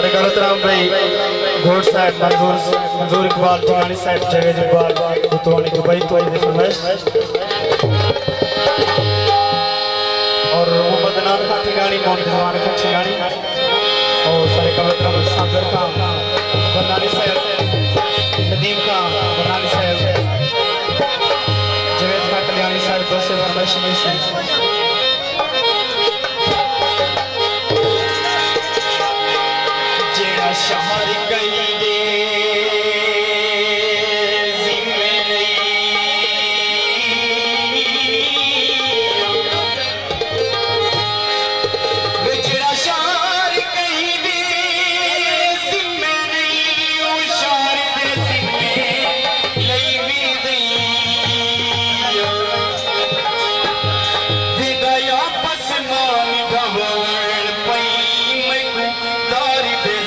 सारे गलतराम भाई घोड़ साहब मंजूर इकबाल टिकानी साहब जवेद इकबाल बुतवानी दुबई तो ये फरमाइश और मोहम्मद नाम का टिकानी मोहन जवान का टिकानी और सारे गलतराम सागर का बरनानी साहब नदीम का बरनानी साहब जवेद का कल्याणी साहब तो से फरमाइश में शहर गई दे जिम्मे बिजड़ा शहर गई दे जिम्मे नहीं उशार दे जिम्मे लई भी दई विदया पसमान भवन पई मैं दारी दे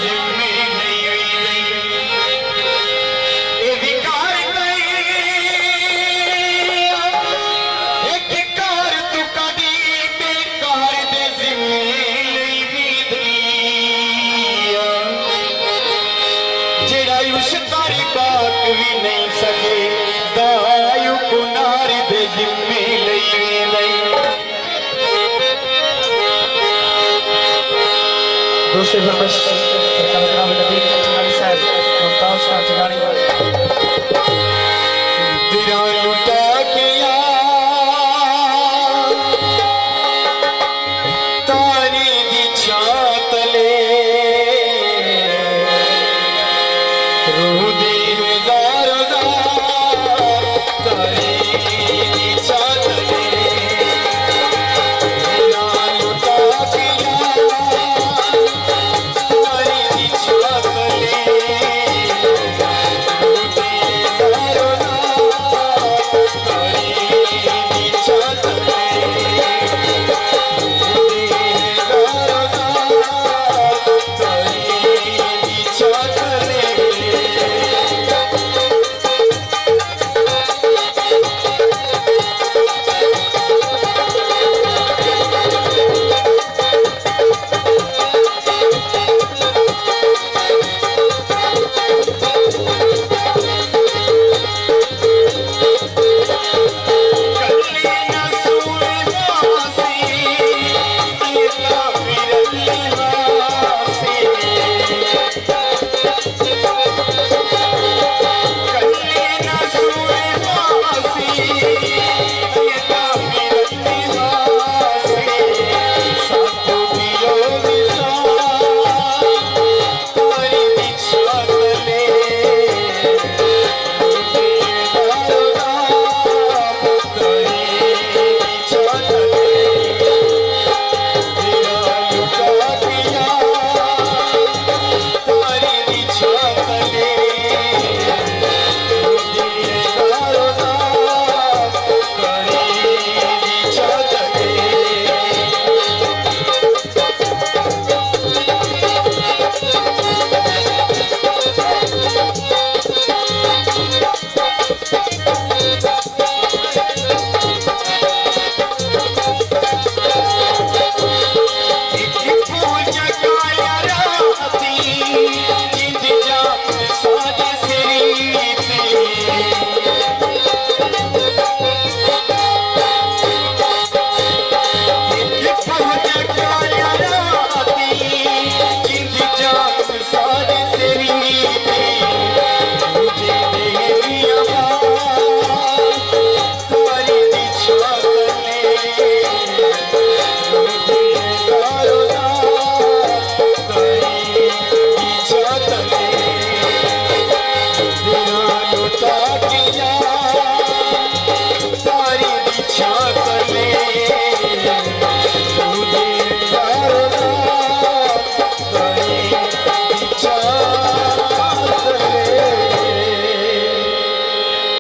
भी नहीं सके दायु कुनार दे जिम्मे दूसरे फरमाइश साहब मुमताज का ठिकानी तेरा लुटा किया तारी दी छातले